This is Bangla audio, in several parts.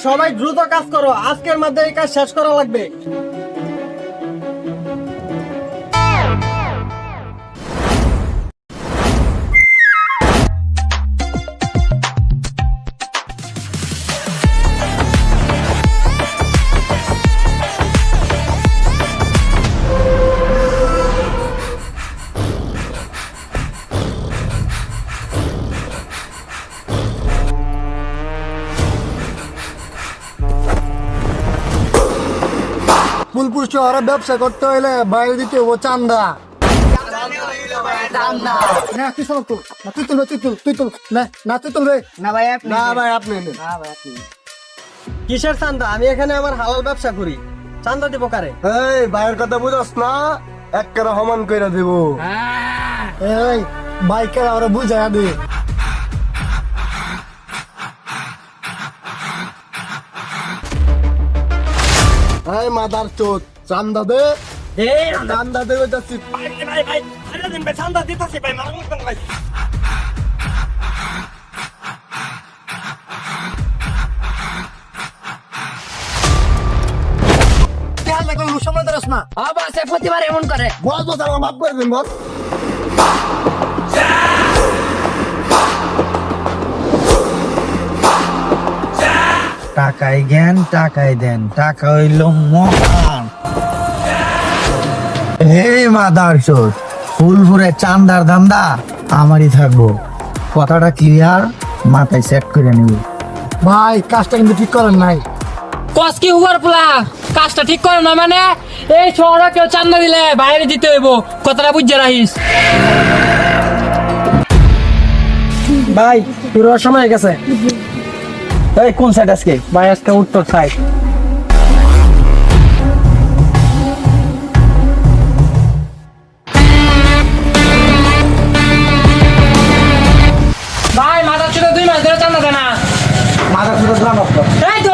সবাই দ্রুত কাজ করো, আজকের মধ্যে এই কাজ শেষ করা লাগবে। ফুলপুর শহরে ব্যবসা করতে হইলে বাইরে দিতে হবো চান্দা। কিসের চান্দা? আমি এখানে আমার হালাল ব্যবসা করি, চান্দা দিব কারে? এই ভাইয়ের কথা বুঝাস না, এক করে সমান করে দেব। এই বাইকের আমরা বুঝাই দে। এই মাদার চোদ, চান্দা দে, চান্দা দে। যাচ্ছি চান্দা দিতেছি ভাই, ভাই। সময় ধরস না, প্রতিবার এমন করে। বস বস আমার মাফ করে দিন বস। টাকায় জ্ঞান টাকায় দেন, টাকা হইল মহান। হে মাদার চোদ, ফুলপুরে চান্দার ধান্দা আমারই থাকবো। কথাটা ক্লিয়ার, মাথায় সেট করে নিব। ভাই কাজটা কিন্তু ঠিক করেন নাই। কস কি হুয়ার পোলা, কাজটা ঠিক করে না মানে? এই শহরে কেউ চান্দা দিলে বাইরে দিতে হইব, কথাটা বুঝে রাখিস। ভাই পুরো সময় গেছে। এই কোন সাইড আজকে? ভাই আজকে উত্তর সাইড। ভাই মাথা চুলে 2 মাস ধরে চান্দা দেনা। মাথা চুলে দিলাম আপনার। এই তো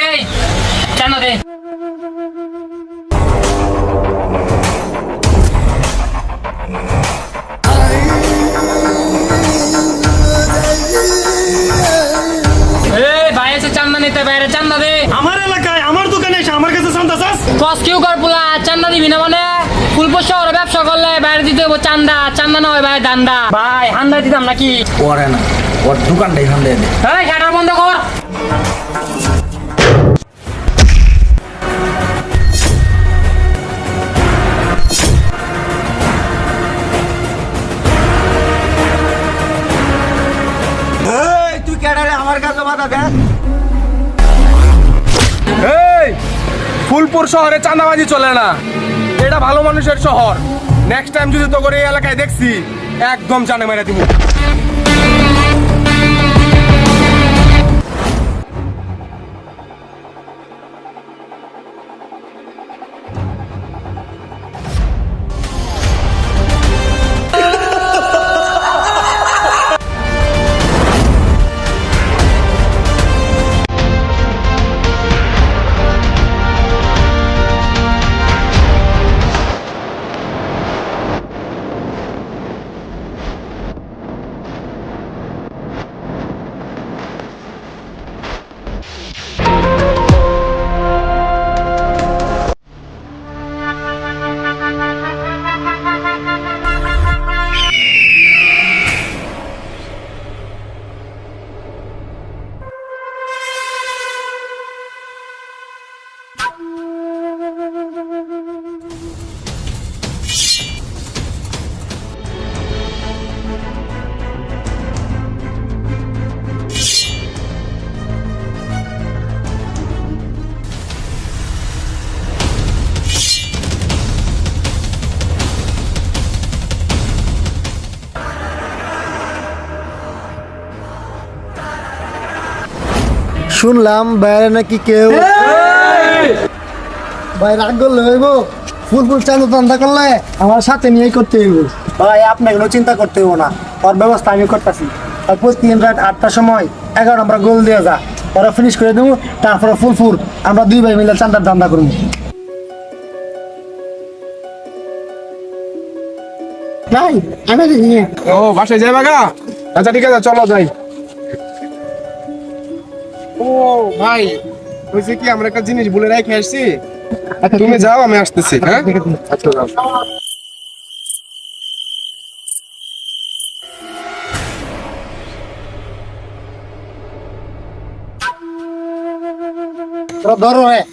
এই চান্দা দে। এই ভাই এসে চান্দা নিতে, বাইরে চান্দা দে। আমার এলাকায় আমার দোকানে এসে আমার কাছে চান্দা চাস? কস কিউ কর পোলা, চান্দা দিবি না মানে? ফুলপুর শহরে ব্যবসা করলে বাইরে দিতে হইব চান্দা, চান্দা না হয় ভাই দান্দা। ভাই হান্দা দিতাম নাকি? পরে না, ওর দোকানটাই এখান দিয়ে দে। এই শাটার বন্ধ কর। এই তুই কেডারে আমার কাছে বাধা দেন? এই ফুলপুর শহরে চাঁদাবাজি চলে না, এটা ভালো মানুষের শহর। নেক্সট টাইম যদি তো করে এই এলাকায় দেখছি, একদম জানে মেরে দিব। শুনলাম বাইরে নাকি কেউ ভাই রাগ করলে হইব, ফুল চাঁদা চান্দা করলে আমার সাথে নিয়ে করতে হইব। ভাই আপনি কোনো চিন্তা করতে হবো না, ওর ব্যবস্থা আমি করতেছি। আর প্রতিদিন রাত 8টার সময় 11 নম্বর গোল দিয়ে যা, ওরা ফিনিশ করে দেবো। তারপরে ফুলপুর আমরা 2 ভাই মিলে চান্দার ধান্দা করবো। ভাই আমি ও বাসায় যাই বাগা? আচ্ছা ঠিক আছে, চলো যাই। ও ভাই, হয়েছে কি, আমরা একটা জিনিস বলে রেখে আসছি। তুমি যাও, আমি আসতেছি। হ্যাঁ আচ্ছা যাও। ধরো হ্যাঁ।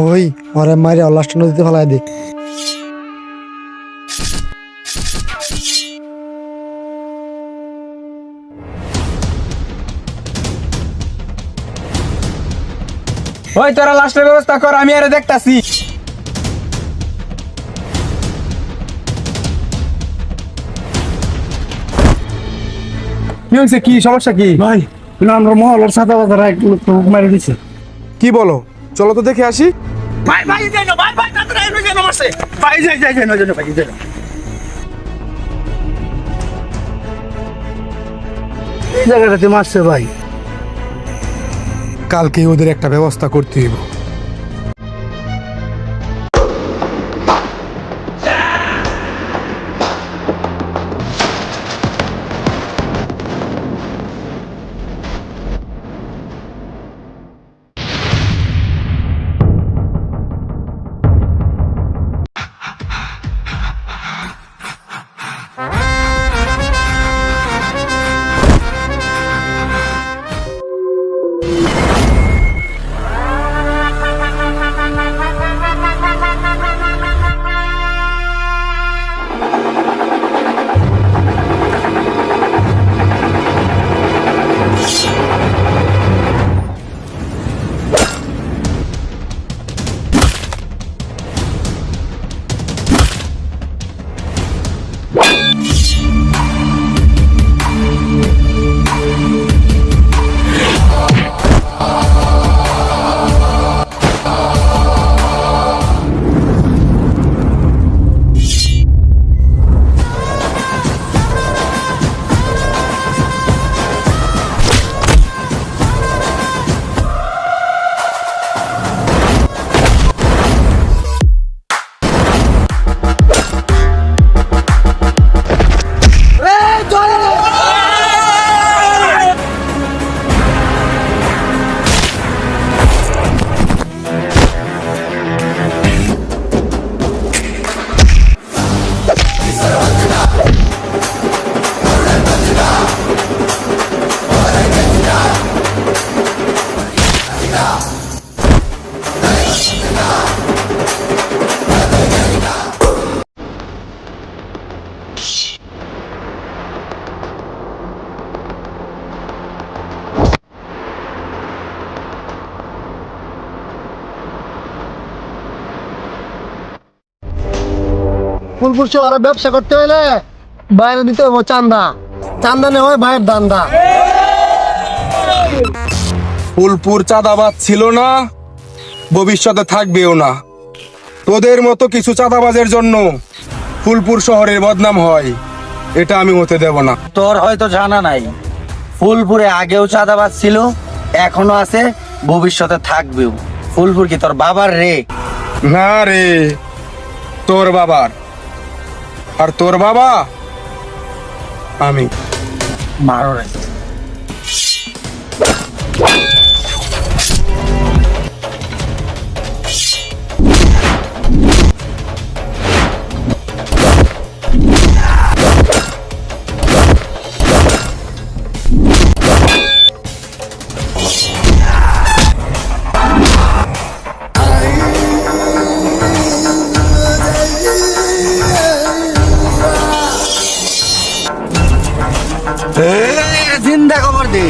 ওই ওরে মারি লাস্ট নদীতে ফেলাই দে। ওই তোরা লাস্টের ব্যবস্থা কর, আমি আরে দেখতাছি। কি হয়েছে, কি সমস্যা কি? ভাই আমরা মহলের সাদা বাজার এক লোক মারি দিছে। কি বলো, চলো তো দেখে আসি। ভাই ভাই যাই না, ভাই ভাই তাড়াতাড়ি আইনো, যেন মারছে ভাই, যাই যাই যাই না, যেন ভাই যাই। এই জায়গাটাতে মারছে ভাই। কালকে ওদের একটা ব্যবস্থা করতে হইব। ফুলপুর শহরে ব্যবসা করতে হলে বাইরে দিতে হবে চান্দা, চান্দা নেওয়া হয় ভাইয়ের দান্দা। ফুলপুর চাঁদাবাজ ছিল না, ভবিষ্যতে থাকবেও না। তোদের মতো কিছু চাঁদাবাজের জন্য ফুলপুর শহরের বদনাম হয়, এটা আমি হতে দেব না। তোর হয়তো জানা নাই, ফুলপুরে আগেও চাঁদাবাজ ছিল, এখনো আছে, ভবিষ্যতে থাকবেও। ফুলপুর কি তোর বাবার রে? না রে, তোর বাবার। আর তোর বাবা আমি। মারো রে। জিন্দা খবর দে।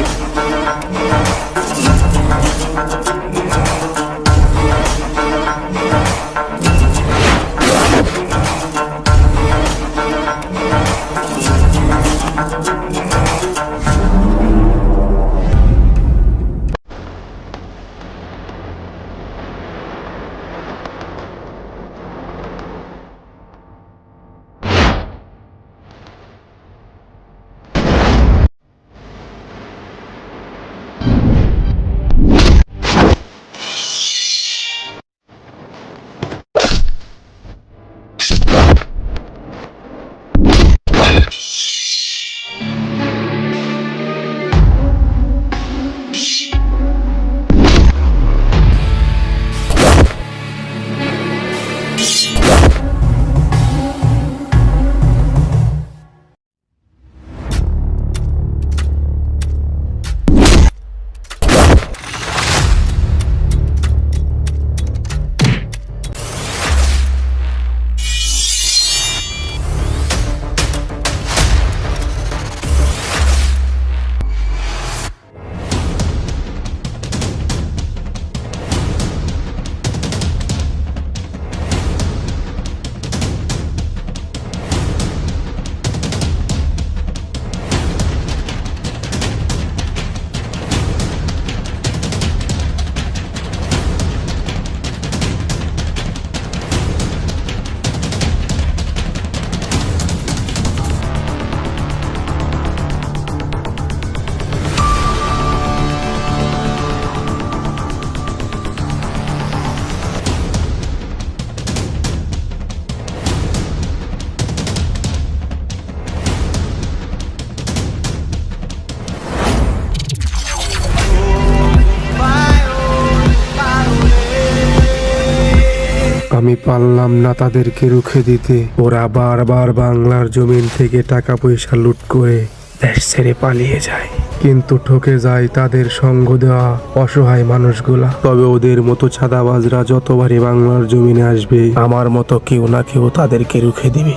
আমি পারলাম না তাদেরকে রুখে দিতে। ওরা বারবার বাংলার জমিন থেকে টাকা পয়সা লুট করে দেশ ছেড়ে পালিয়ে যায়, কিন্তু ঠকে যায় তাদের সঙ্গ দেওয়া অসহায় মানুষগুলা। তবে ওদের মতো চাঁদাবাজরা যতবারই বাংলার জমিনে আসবে, আমার মতো কেউ না কেউ তাদেরকে রুখে দিবে।